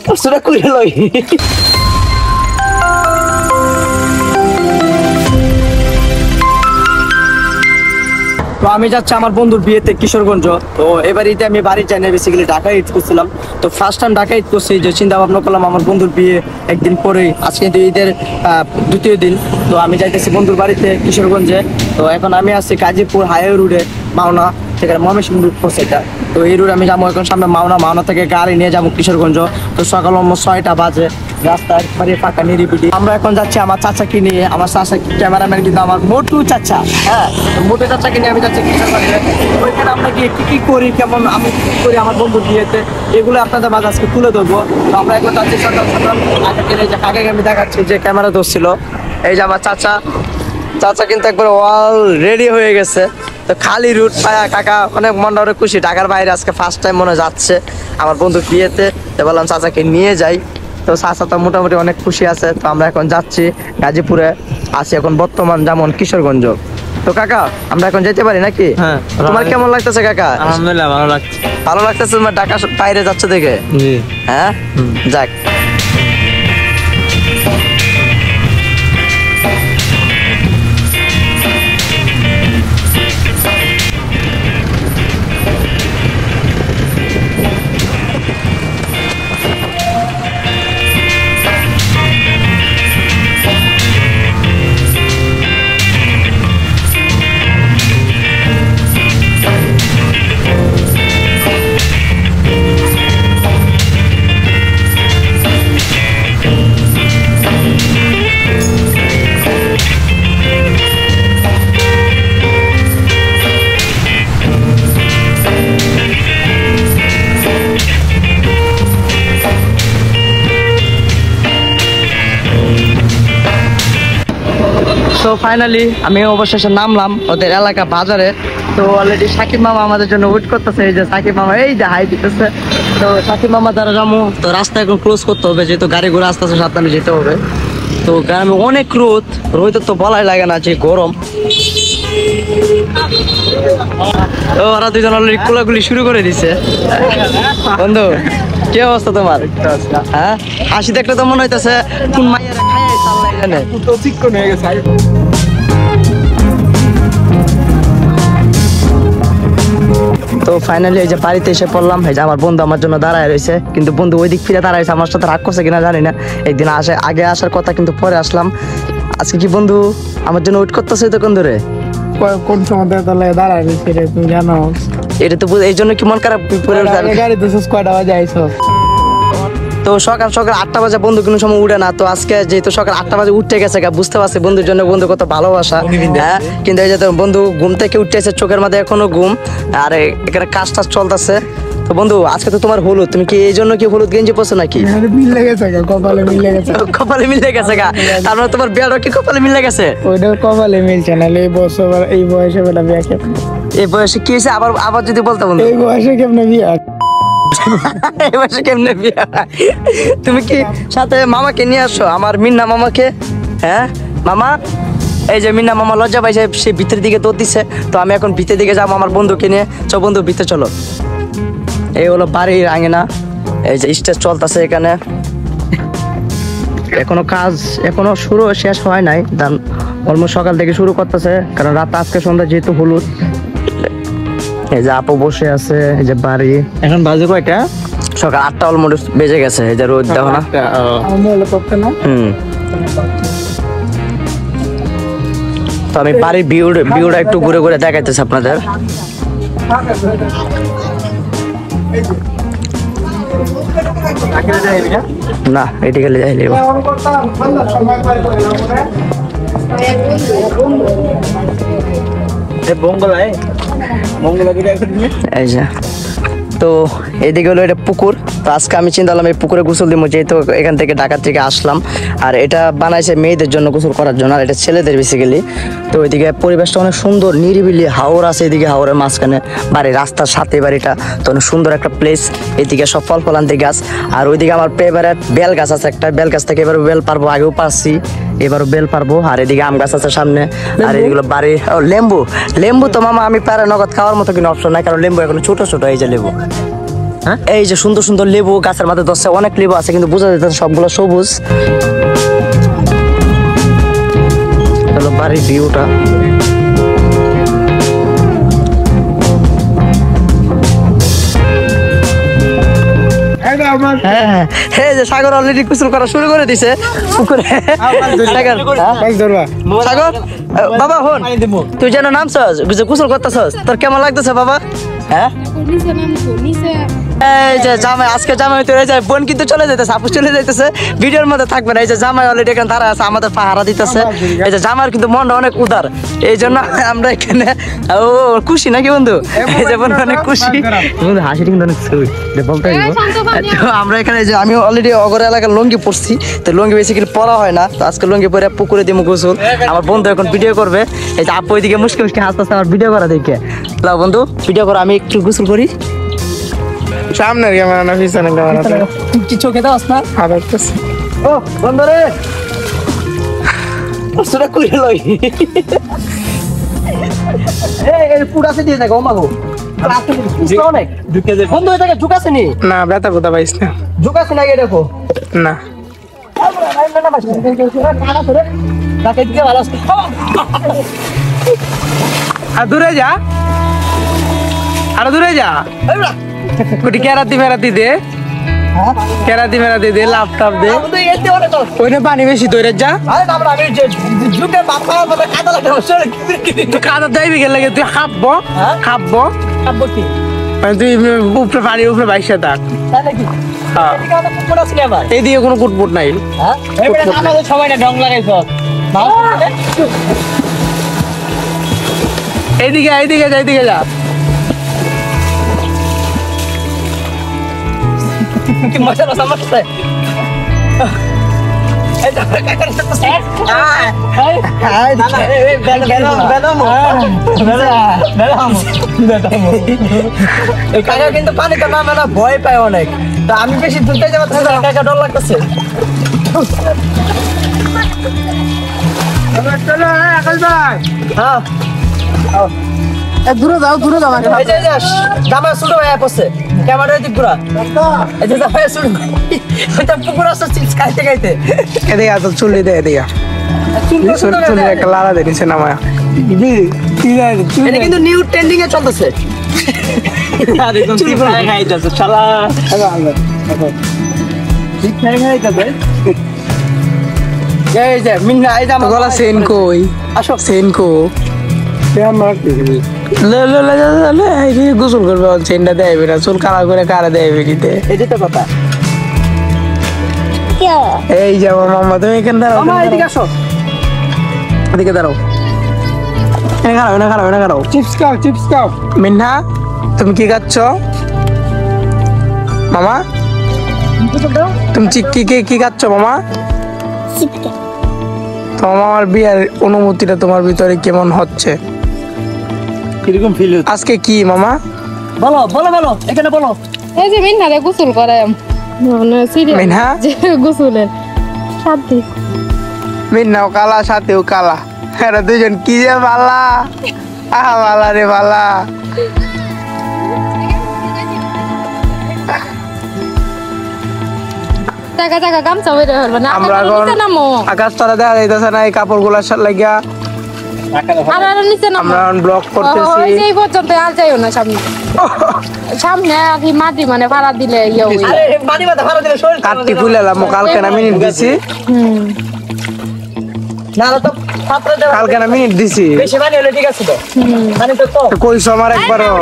কাজটা করে লই। তো আমি যাচ্ছি আমার বন্ধুর বিয়েতে কিশোরগঞ্জ। তো এবার ঈদে আমি বাড়ি যাই না, বেসিক্যালি ঢাকায় ঈদ করছিলাম। তো ফার্স্ট টাইম ঢাকায় ঈদ করছি, যে চিন্তা ভাবনা করলাম আমার বন্ধুর বিয়ে একদিন পরেই, আজকে কিন্তু ঈদের দ্বিতীয় দিন। তো আমি যাইতেছি বন্ধুর বাড়িতে কিশোরগঞ্জে। তো এখন আমি আছি গাজীপুর হাইওয়ে রোডে, মাওনা সেখানে ময়মনসিংহ রুট পড়ছে এটা। তো এই রুট আমি যাবো এখন সামনে মাওনা থেকে গাড়ি নিয়ে যাবো কিশোরগঞ্জ। তো সকাল 6টা বাজে, রাস্তা একবারে ফাঁকা নিরিবিলি। আমরা এখন যাচ্ছি আমার চাচাকে নিয়ে, আমার চাচা ক্যামেরাম্যান কিন্তু আমার মোটু চাচা, হ্যাঁ মোটু চাচাকে নিয়ে আমি যাচ্ছি কিশোরগঞ্জে। ওইখানে আমরা গিয়ে কি করি, কেমন আমি কি করি আমার বন্ধুর বিয়েতে, এগুলো আপনাদের মাঝে আজকে তুলে ধরবো। তো আমরা এখন যাচ্ছি সকাল কাকে আমি দেখাচ্ছি যে ক্যামেরা ধরছিল। এই যে আমার চাচা কিন্তু একবার ওয়াল রেডি হয়ে গেছে। তো খালি রুট পায়া কাকা অনেক মনটা অনেক খুশি, ঢাকার বাইরে আজকে ফার্স্ট টাইম মনে যাচ্ছে আমার বন্ধুর বিয়েতে। তো বললাম চাচাকে নিয়ে যাই। তো চাচা তো মোটামুটি অনেক খুশি আছে। তো আমরা এখন যাচ্ছি গাজীপুরে, আছি এখন বর্তমান যেমন কিশোরগঞ্জ। তো কাকা আমরা এখন যেতে পারি নাকি? হ্যাঁ। তোমার কেমন লাগতেছে কাকা? আলহামদুলিল্লাহ ভালো লাগছে। ভালো লাগতেছে তোমার ঢাকা বাইরে যাচ্ছে দেখে? হ্যাঁ যাক। তো ফাইনালি আমি অবশেষে নামলাম ওদের এলাকা বাজারে। তো অলরেডি সাকিব মামা আমাদের জন্য ওয়েট করতেছে। এই যে সাকিব মামা এই যে হাই দিতেছে। তো সাকিব মামা দ্বারা যাবো। তো রাস্তা এখন ক্লোজ করতে হবে, যেহেতু গাড়ি ঘোড়া আস্তে আস্তে সাবধানে যেতে হবে। তো গ্রামে অনেক রোদ তো বলাই লাগে না, যে গরম। তো ওরা দুজন অলরেডি কোলাগুলি শুরু করে দিছে। বন্ধু কি অবস্থা তোমার? হ্যাঁ হাসি দেখলে তো মনে হইতেছে কোন মাইয়ারা খাইয়ে চাল্লাই জানে। তো চিকন হয়ে গেছে। তো ফাইনালি এই যে বাড়িতে এসে পড়লাম। এই যে আমার বন্ধু আমার জন্য দাঁড়ায় রয়েছে, কিন্তু বন্ধু ওই দিক ফিরে দাঁড়াইছে, আমার সাথে রাগ করছে কিনা জানি না। একদিন আগে আসার কথা, কিন্তু পরে আসলাম। আজকে কি বন্ধু আমার জন্য ওয়েট করতেছে তখন ধরে? কোন সময় দাঁড়ায় রয়েছে তুমি জানো? এটা তো এই জন্য কি মন খারাপ? গাড়িতে কয়টা বাজে আইছো? তো সকাল 8টা বাজে বন্ধু কোনো সময় উঠে না। তো আজকে যেহেতু সকাল 8টা বাজে উঠতে গেছে, বুঝতে পারছি বন্ধুর জন্য বন্ধু কত ভালোবাসা। হ্যাঁ কিন্তু এই যে বন্ধু ঘুম থেকে উঠতেছে, চোখের মধ্যে এখনো ঘুম, আর এখানে কাজ টাজ চলতেছে। তো বন্ধু আজকে তো তোমার হলুদ, তুমি কি এই জন্য কি হলুদ গেঞ্জি পরছো নাকি? মিলে গেছে, কপালে মিলে গেছে। কপালে মিলে গেছে গা? তার মানে তোমার বিয়েটা কি কপালে মিলে গেছে? ওইটা কপালে মিলছে না। এই বছর এই বয়সে বেলা বিয়া কেমন? এই বয়সে কি হয়েছে আবার যদি বলতে বন্ধু? এই বয়সে কেমনে বিয়া? এই বয়সে কেমনে বিয়া? তুমি কি সাথে মামাকে নিয়ে আসো, আমার মিন্না মামাকে? হ্যাঁ মামা, এই যে মিন্না মামা লজ্জা পাইছে, সে ভিতরের দিকে দৌড় দিচ্ছে। তো আমি এখন ভিতরের দিকে যাবো আমার বন্ধুকে নিয়ে। চল বন্ধু ভিতরে চলো। এই হলো বাড়ির আঙিনা, এই যে স্টেজ চলতেছে এখানে। এখনো কাজ শেষ হয় নাই, অলমোস্ট সকাল থেকে শুরু করতেছে, কারণ রাত আজকে সন্ধ্যা যেহেতু হলুদ। এই যে আপু বসে আছে, এই যে বাড়ি। এখন বাজে কয়টা? সকাল 8টা অলমোস্ট বেজে গেছে। এই যে রোদ দেখো না। তো আমি বাড়ির ভিউটা একটু ঘুরে ঘুরে দেখাইতেছি আপনাদের। না এটি গেলে যাই এই যে। তো এইদিকে হলো এটা পুকুর। তো আজকে আমি চিন্তা করলাম এই পুকুরে গোসল দিব, যেহেতু এখান থেকে ঢাকা থেকে আসলাম। আর এটা বানাইছে মেয়েদের জন্য গোসল করার জন্য, আর এটা ছেলেদের বেসিক্যালি। তো ওইদিকে পরিবেশটা অনেক সুন্দর, নিরিবিলি, হাওর আছে এদিকে, হাওরের মাঝখানে বাড়ি, রাস্তার সাথে বাড়িটা। তো অনেক সুন্দর একটা প্লেস। এদিকে সব ফল ফলান্তি গাছ, আর ওইদিকে আমার ফেভারিট বেল গাছ আছে একটা। বেল গাছ থেকে এবার বেল পারবো, আগেও পারছি, এবারও বেল পারবো। আর এদিকে আম গাছ আছে সামনে, আর এগুলো বাড়ি। ও লেম্বু তো মামা আমি পারে নগদ খাওয়ার মতো কোনো অপশন নাই, কারণ লেম্বু এখন ছোট ছোট। এই যে লেবু, এই যে সুন্দর সুন্দর লেবু গাছের মধ্যে ধরছে, অনেক লেবু আছে কিন্তু বোঝা যাচ্ছে সবগুলো সবুজ। হলো বাড়ির ভিউটা। হ্যাঁ, এই যে সাগর অলরেডি গোসল করা শুরু করে দিছে পুকুরে। সাগর বাবা হন, তুই যেন নামছস গোসল করতেছস, তোর কেমন লাগতেছে বাবা? হ্যাঁ এই যে জামাই, আজকে জামাই তৈরি যায়, বোন কিন্তু চলে যাইতেছে, আপু চলে যাইতেছে, ভিডিওর মধ্যে থাকবে না। এই যে জামাই অলরেডি এখানে তারা আছে, আমাদের পাহারা দিতেছে। এই যে জামাইয়ের কিন্তু মনটা অনেক উদার, এই জন্য আমরা এখানে ও খুশি নাকি বন্ধু? এই যে বন্ধু অনেক খুশি, বন্ধু হাসি কিন্তু অনেক সুই বলতে তো আমরা এখানে যে আমি অলরেডি অগর এলাকার লুঙ্গি পরছি, তো লুঙ্গি বেসিক্যালি পরা হয় না, তো আজকে লুঙ্গি পরে পুকুরে দিব গোসল। আমার বন্ধু এখন ভিডিও করবে, এই যে আপু ওইদিকে মুশকিল মুশকিল হাসতেছে আমার ভিডিও করা দেখে। লাও বন্ধু ভিডিও করো, আমি একটু গোসল করি। সামনের ক্যামেরা না পিছনের ক্যামেরা? কি চোখে দাও না? ও বন্ধু রে সুরা কইরে লই, এই পুরাছে দিয়ে দেখো মাগো অনেক বন্ধু, এটাকে ঝুকাছে নি? না ব্যথা কোথা পাইস না, ঝুকাছে না গিয়ে দেখো না আর দূরে যা, আর দূরে যা, কুটি কেরাতি মেরাতি দে, কেরাতি মেরাতি দে, লাপটাপ দে, ওইটা পানি বেশি দৌড়ে যা। তুই কাদা দেবি গেলে তুই খাবো খাবো তুই উপরে পানি উপরে বাইশে থাক। এইদিকে কোনো কুটপুট নাই, সবাই ঢং লাগাইছ। এইদিকে এইদিকে যা, এইদিকে যা। মজা মজা মজা কিন্তু পানিতে নামে না, ভয় পায় অনেক, তো আমি বেশি দূরতে যাবো কাকা ডর লাগতেছে। দূরে যাও, দূরে যাও। এই যে জামা শুরু হয়ে পড়ছে, ক্যামেরা দিক পুরা এই যে জামা শুরু ওইটা পুকুর আসছে চিপস খাইতে খাইতে। এদিকে আসো, চুলি দে, এদিকে চুলি একটা লাড়া দে নিচে নামায়া। এটা কিন্তু নিউ ট্রেন্ডিং এ চলতেছে। এই যে মিন্না, এই যে গলা সেন কই, আসো সেন কো গোসল করবে, চেনটা দেবে না, চুল কালা করে কারা দেবে নিতে। এটাই তো কথা। এই যে আমার মামা, তুমি এখানে দাঁড়াও, মামা এদিকে আসো, এদিকে দাঁড়াও, এনে খারাপ, এনে খারাপ, এনে খারাপ। চিপস খাও, চিপস খাও। মিন্না তুমি কি খাচ্ছ মামা? তুমি কি খাচ্ছ মামা? তোমার মামার বিয়ের অনুমতিটা তোমার ভিতরে কেমন হচ্ছে, কিরকম ফিল হচ্ছে আজকে কি মামা? বলো বলো বলো, এখানে বলো। এই যে মিনহারে গোসল করাম, মিনহা গোসলের সাথে মিন্নাও কালা, সাথেও কালা, এরা দুজন কি যে বালা, আহা বালা রে বালা। টাকা টাকা গামছা বের হলো না, আমরা নামো আকাশ তারা দেখা যাইতেছে না, এই কাপড় গুলার সাথে লাগিয়া আর নিচে নামো। আমরা ব্লক করতেছি, এই পর্যন্ত আর যাইও না, সামনে সামনে আর কি মাটি মানে ভাড়া দিলে ইয়ে হই। আরে মাটি মাথা ভাড়া দিলে শরীর কাটটি খুলেলাম, কালকে না মিনিট দিছি, না তো পাত্র দেওয়া কালকে না মিনিট দিছি, বেশি পানি হলে ঠিক আছে তো, মানে তো কইছো আমার একবারও